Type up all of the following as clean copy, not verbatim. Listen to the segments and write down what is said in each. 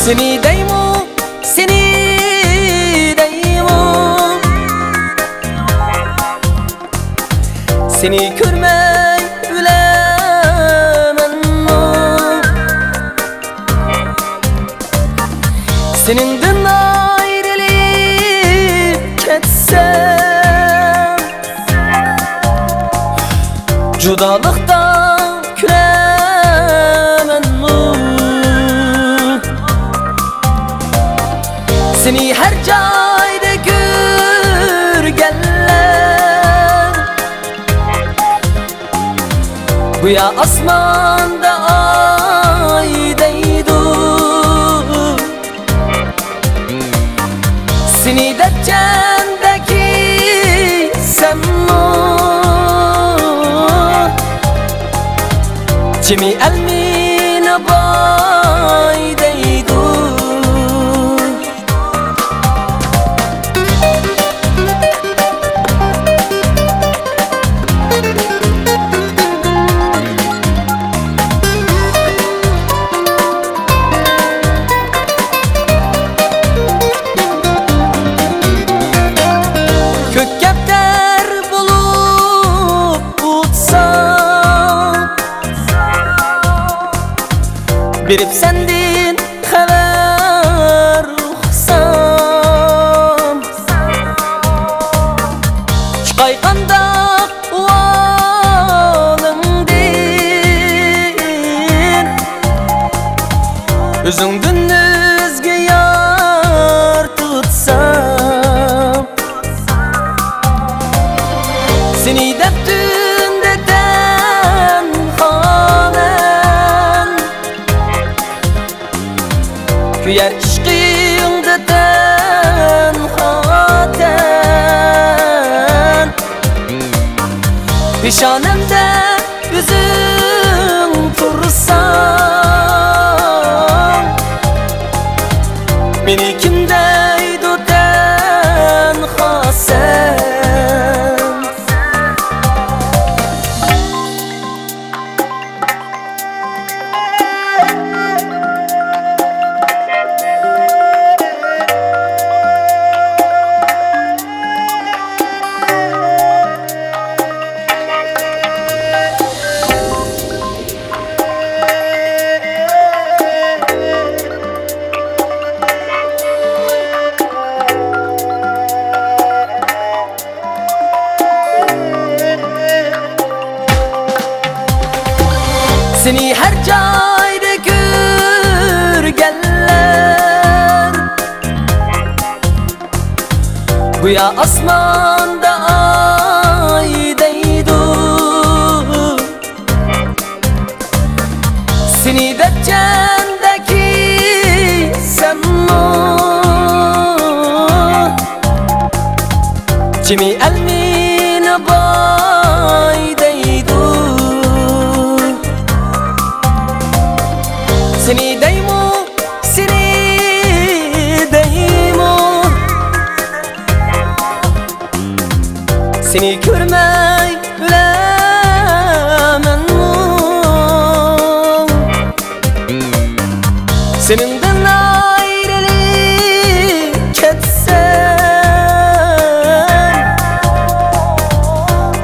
Seni deymo, seni deymo, seni görmey bilemenmo. Seninden ayrılıp ketsem, judalıktan gülemenmo. Seni her cayda görgenler, güya asmanda ay deydu. Seni deccendeki semmo, cimi elmine bay deydu. Kökkepter bulup utsam, berip sendin haber uksam. Çıkaykanda uvalımdin, özüngdün özge yar tutsam. Seni deptün deden hanen, küyer işkiyim deden haten. Pişanemde yüzün tursan, beni kimdeydu den hasen. Seni her cayda görgenler, güya asmanda ay deydu. Seni deccendeki semmo, cimi elmine bay deydu. Seni deymo, seni deymo, seni görmey bilemenmo. Seninden ayrılıp ketsem,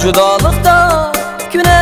judalıkta güne